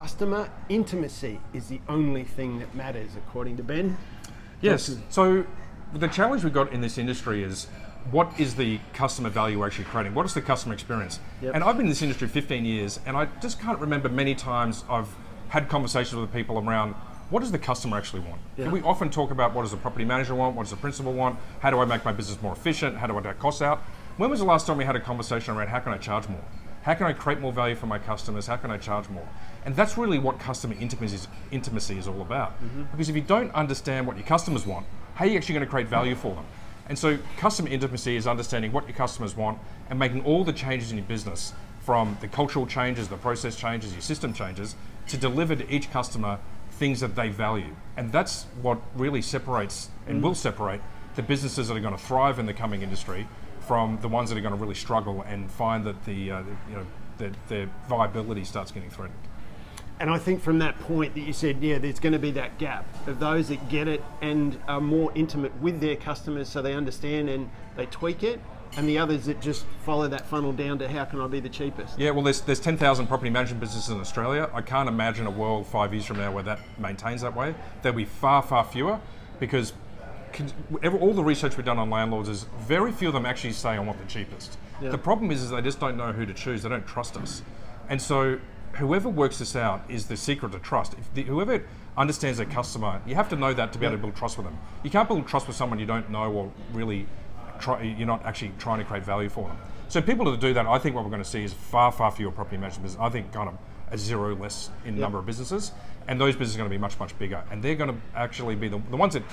Customer intimacy is the only thing that matters, according to Ben. Yes. So the challenge we've got in this industry is, what is the customer value actually creating? What is the customer experience? Yep. And I've been in this industry 15 years, and I just can't remember many times I've had conversations with people around, what does the customer actually want? Yeah. And we often talk about, what does the property manager want? What does the principal want? How do I make my business more efficient? How do I take costs out? When was the last time we had a conversation around, how can I charge more? How can I create more value for my customers? How can I charge more? And that's really what customer intimacy is all about. Because if you don't understand what your customers want, how are you actually going to create value for them? And so customer intimacy is understanding what your customers want and making all the changes in your business, from the cultural changes, the process changes, your system changes, to deliver to each customer things that they value. And that's what really separates and will separate the businesses that are going to thrive in the coming industry from the ones that are going to really struggle and find that their viability starts getting threatened. And I think from that point that you said, yeah, there's going to be that gap of those that get it and are more intimate with their customers so they understand and they tweak it, and the others that just follow that funnel down to how can I be the cheapest. Yeah, well, there's 10,000 property management businesses in Australia. I can't imagine a world 5 years from now where that maintains that way. There'll be far, far fewer, because all the research we've done on landlords is very few of them actually say I want the cheapest. Yeah. The problem is they just don't know who to choose. They don't trust us. And so whoever works this out is the secret to trust. Whoever understands their customer, you have to know that to be able to build trust with them. You can't build trust with someone you don't know, or really you're not actually trying to create value for them. So people that do that, I think what we're going to see is far, far fewer property management businesses. I think kind of a zero less in number of businesses, and those businesses are going to be much, much bigger. And they're going to actually be the ones that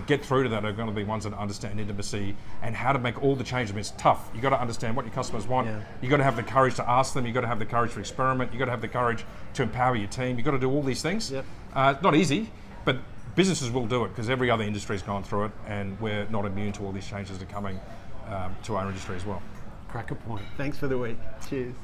get through to that are going to be ones that understand intimacy and how to make all the changes. I mean, it's tough. You've got to understand what your customers want. Yeah. You've got to have the courage to ask them. You've got to have the courage to experiment. You've got to have the courage to empower your team. You've got to do all these things. Yep. It's not easy, but businesses will do it because every other industry has gone through it, and we're not immune to all these changes that are coming to our industry as well. Crack a point. Thanks for the week. Cheers.